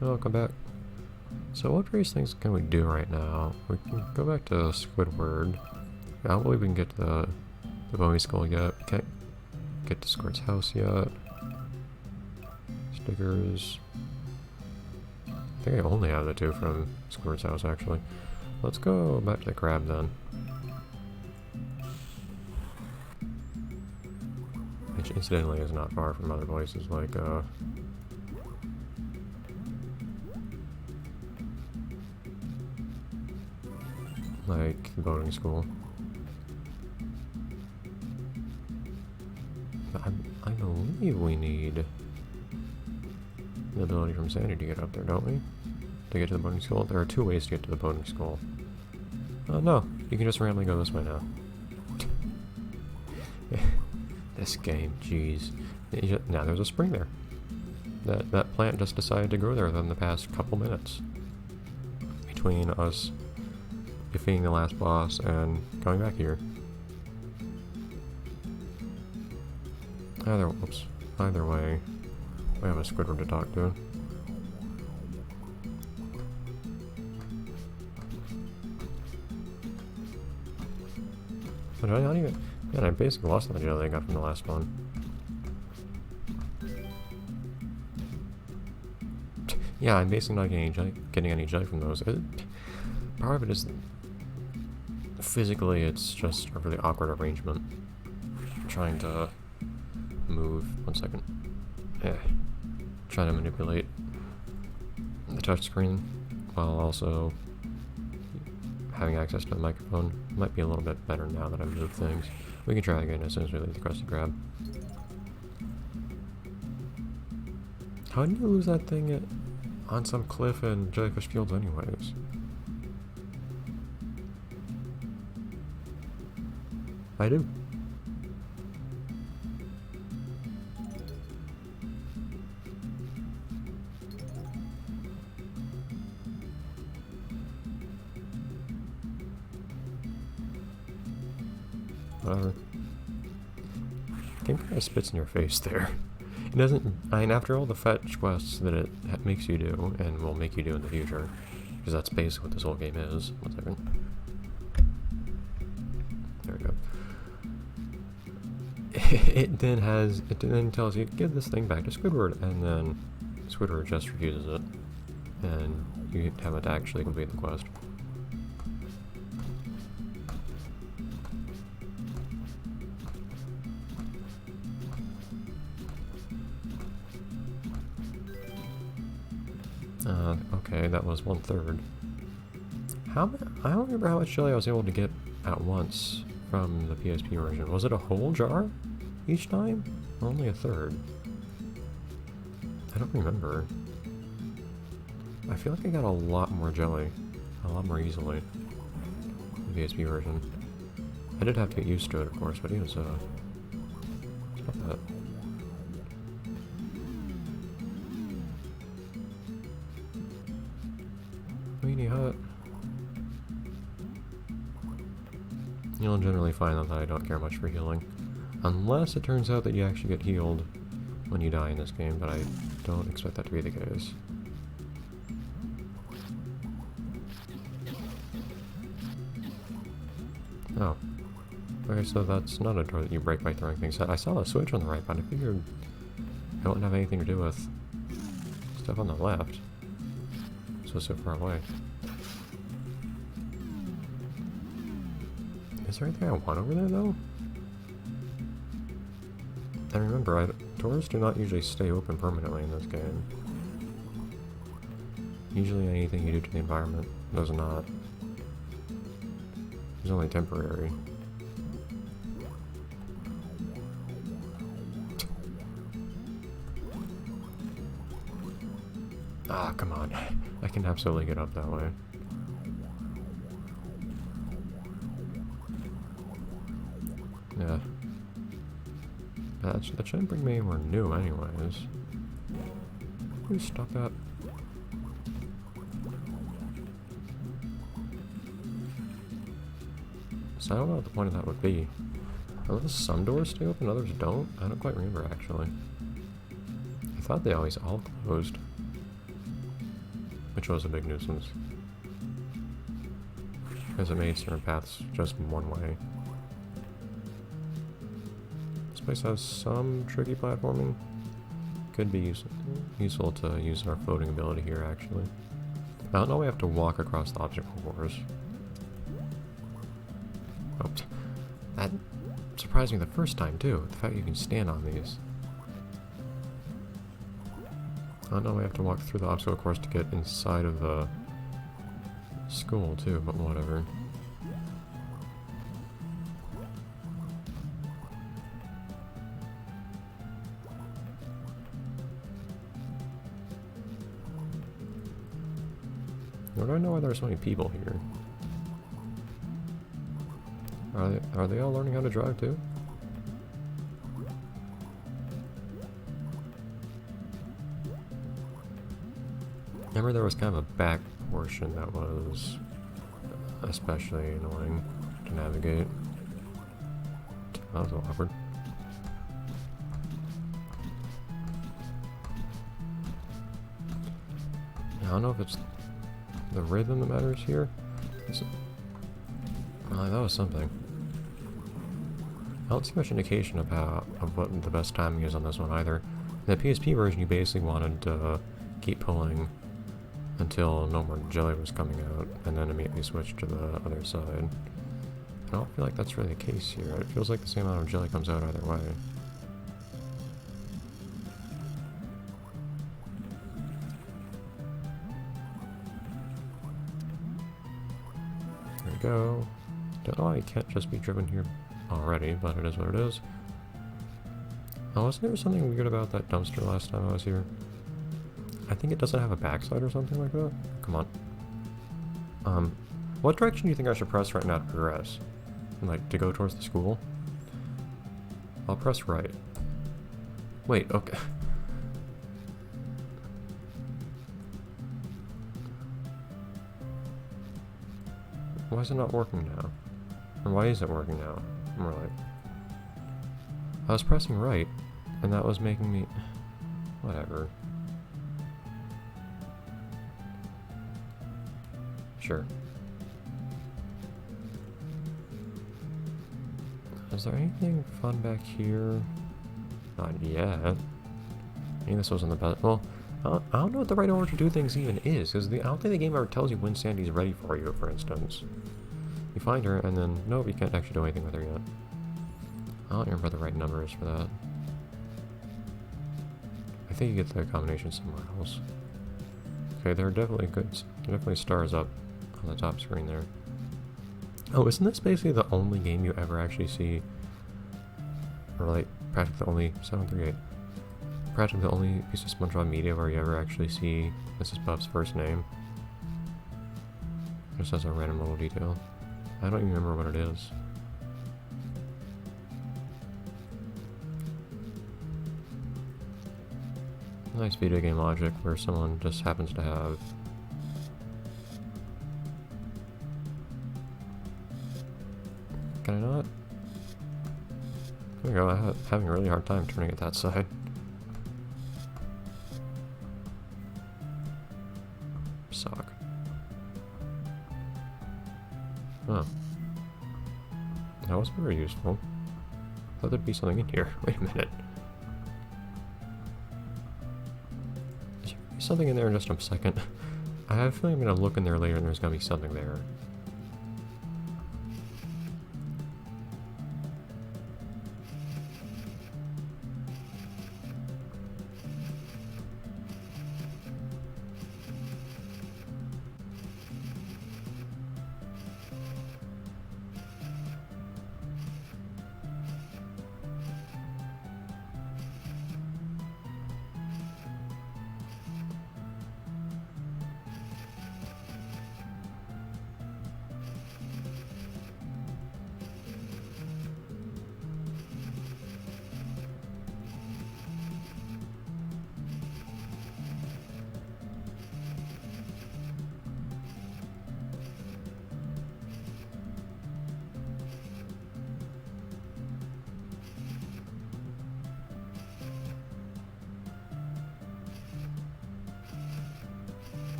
Oh, come back. So what various things can we do right now? We can go back to Squidward. I don't believe we can get to the Bony Skull yet. We can't get to Squid's house yet. Stickers. I think I only have the two from Squid's house, actually. Let's go back to the crab then. Which incidentally is not far from other places like the boating school. I believe we need the ability from Sandy to get up there, don't we? To get to the boating school? There are two ways to get to the boating school. No, you can just randomly go this way now. This game, jeez. Now there's a spring there. That plant just decided to grow there within the past couple minutes. Between us defeating the last boss and going back here. Either way, we have a Squidward to talk to. But I not even... Man, I basically lost the jelly I got from the last one. Yeah, I'm basically not getting any jelly from those. Part of it is... Physically, it's just a really awkward arrangement. Trying to move... One second. Trying to manipulate the touchscreen while also having access to the microphone. Might be a little bit better now that I've moved things. We can try again as soon as we leave the Krusty Krab. How did you lose that thing on some cliff in Jellyfish Fields anyways? I do. Whatever. Game kind of spits in your face there. It doesn't... I mean, after all the fetch quests that it makes you do, and will make you do in the future, because that's basically what this whole game is. One second. There we go. It then tells you, give this thing back to Squidward, and then Squidward just refuses it. And you haven't actually completed the quest. Okay, that was 1/3. I don't remember how much jelly I was able to get at once from the PSP version. Was it a whole jar each time? Or only 1/3? I don't remember. I feel like I got a lot more jelly. A lot more easily. In the PSP version. I did have to get used to it, of course, but it was, it's not that. Weenie hut. You'll generally find that I don't care much for healing. Unless it turns out that you actually get healed when you die in this game, but I don't expect that to be the case. Oh. Okay, so that's not a door that you break by throwing things at. I saw a switch on the right, but I figured it wouldn't have anything to do with stuff on the left. So far away. Is there anything I want over there, though? And remember, doors do not usually stay open permanently in this game. Usually anything you do to the environment does not. It's only temporary. Ah, come on. I can absolutely get up that way. Yeah. That shouldn't bring me anywhere new anyways. Please stop that. So I don't know what the point of that would be. Unless some doors stay open, others don't? I don't quite remember actually. I thought they always all closed. which was a big nuisance. Because it made certain paths just one way. This place has some tricky platforming. Could be useful to use our floating ability here, actually. I don't know we have to walk across the obstacle course. Oh, that surprised me the first time, too. The fact you can stand on these. I don't know we have to walk through the obstacle course to get inside of the school, too, but whatever. I don't know why there's so many people here. Are they all learning how to drive too? Remember there was kind of a back portion that was especially annoying to navigate. That was awkward. I don't know if it's the rhythm that matters here. That was something. I don't see much indication of what the best timing is on this one either. In the PSP version, you basically wanted to keep pulling until no more jelly was coming out, and then immediately switch to the other side. I don't feel like that's really the case here. It feels like the same amount of jelly comes out either way. There we go. Don't know why it can't just be driven here already, but it is what it is. Oh, wasn't there something weird about that dumpster last time I was here? I think it doesn't have a backside or something like that. Come on. What direction do you think I should press right now to progress? Like, to go towards the school? I'll press right. Wait, okay. Why is it not working now? Or why is it working now? More like... I was pressing right, and that was making me... Whatever. Sure. Is there anything fun back here? Not yet. I think this wasn't the best. Well, I don't know what the right order to do things even is, because I don't think the game ever tells you when Sandy's ready for you, for instance. You find her, and then, nope, you can't actually do anything with her yet. I don't remember the right numbers for that. I think you get the combination somewhere else. Okay, there are definitely stars up on the top screen there. Oh, isn't this basically the only game you ever actually see, or like, practically the only, 738, practically the only piece of Spongeob media where you ever actually see Mrs. Puff's first name? Just as a random little detail. I don't even remember what it is. Nice video game logic where someone just happens to have Can I not? There we go, I'm having a really hard time turning it that side. Sock. Huh. That was very useful. Thought there'd be something in here. Wait a minute. There should be something in there in just a second. I have a feeling I'm gonna look in there later and there's gonna be something there.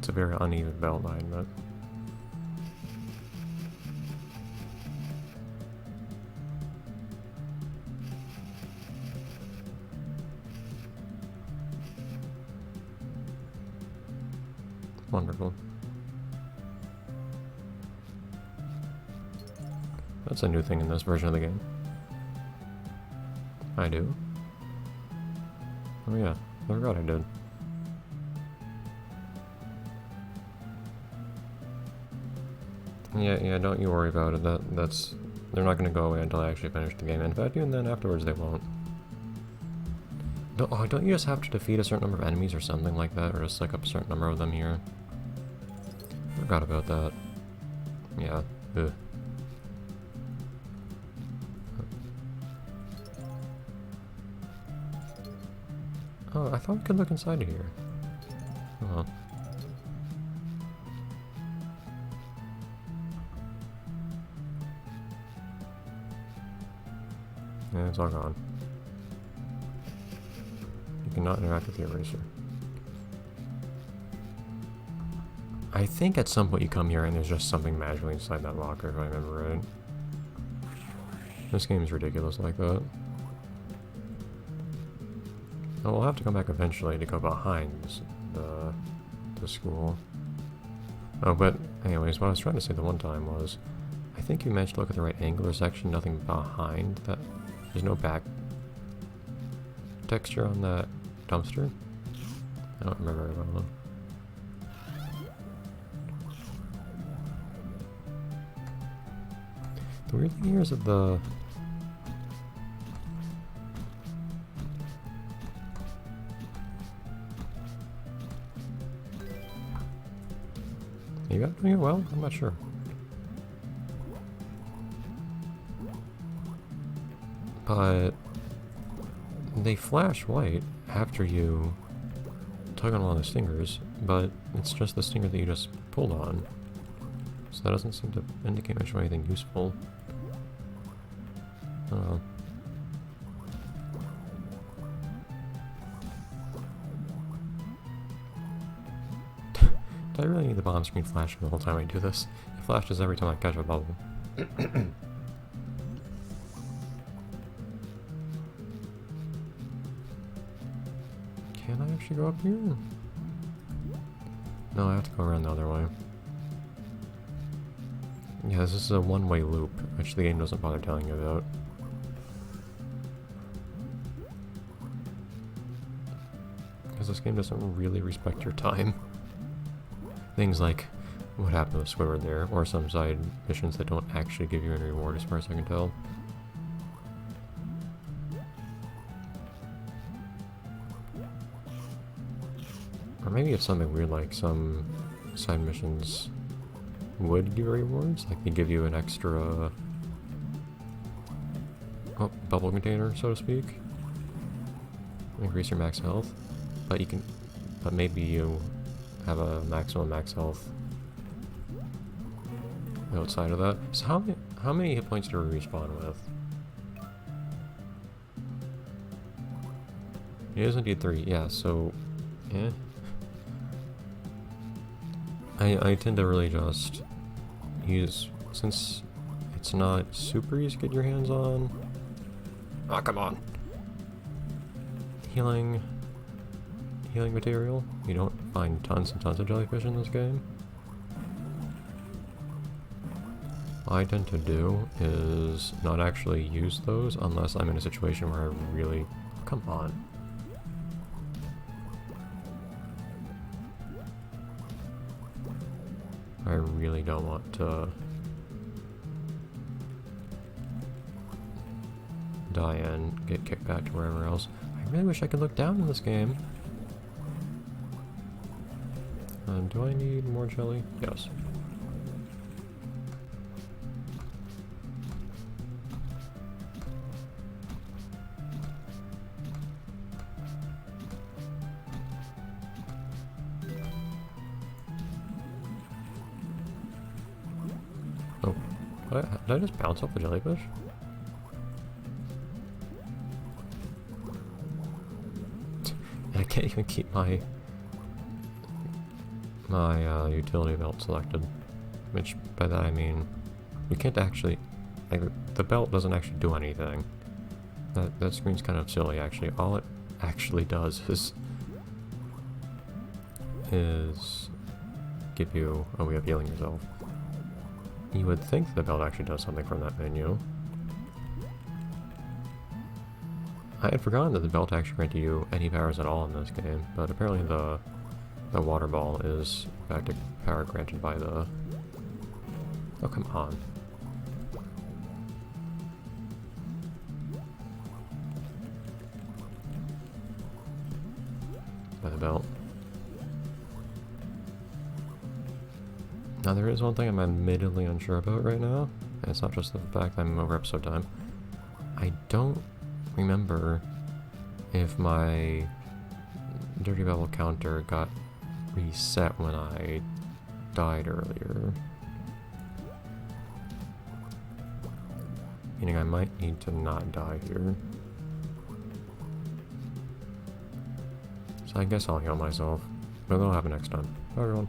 It's a very uneven belt, I admit. Wonderful. That's a new thing in this version of the game. I do. Oh yeah, I forgot I did. Yeah, don't you worry about it. That's they're not gonna go away until I actually finish the game. In fact, even then afterwards they won't. Don't you just have to defeat a certain number of enemies or something like that, or just like a certain number of them here? Forgot about that. Yeah. Ugh. Oh, I thought we could look inside of here. Oh. Yeah, it's all gone. You cannot interact with the eraser. I think at some point you come here and there's just something magically inside that locker, if I remember right. This game is ridiculous like that. Oh, we'll have to come back eventually to go behind the school. Oh, but anyways, what I was trying to say the one time was, I think you managed to look at the right angle. There's actually nothing behind that. There's no back texture on that dumpster. I don't remember very well though. The weird thing here is that the... Maybe I'm doing it well? I'm not sure. But they flash white after you tug on one of the stingers, but it's just the stinger that you just pulled on. So that doesn't seem to indicate much of anything useful. I don't know. Do I really need the bomb screen flashing the whole time I do this? It flashes every time I catch a bubble. Can I actually go up here? No, I have to go around the other way. Yeah, this is a one-way loop, which the game doesn't bother telling you about. Because this game doesn't really respect your time. Things like what happened to Squidward there, or some side missions that don't actually give you any reward as far as I can tell. Or maybe it's something weird like some side missions would give rewards, like they give you an extra bubble container, so to speak. Increase your max health, but maybe you have a maximum max health outside of that. So how many hit points do we respawn with? It is indeed 3, yeah, so yeah. I tend to really just use, since it's not super easy to get your hands on. Ah, come on. Healing material. You don't find tons and tons of jellyfish in this game. What I tend to do is not actually use those unless I'm in a situation where I really... Come on. I really don't want to die and get kicked back to wherever else. I really wish I could look down in this game. Do I need more jelly? Yes. Oh, did I just bounce off the jellyfish? I can't even keep my my utility belt selected. Which, by that I mean, you can't actually... Like, the belt doesn't actually do anything. That screen's kind of silly, actually. All it actually does is give you a way of healing yourself. You would think the belt actually does something from that menu. I had forgotten that the belt actually granted you any powers at all in this game, but apparently the water ball is in fact a power granted by the... Oh, come on. By the belt. Now there is one thing I'm admittedly unsure about right now, and it's not just the fact that I'm over episode time. I don't remember if my dirty bubble counter got reset when I died earlier. Meaning I might need to not die here. So I guess I'll heal myself. But that'll happen next time. Bye everyone.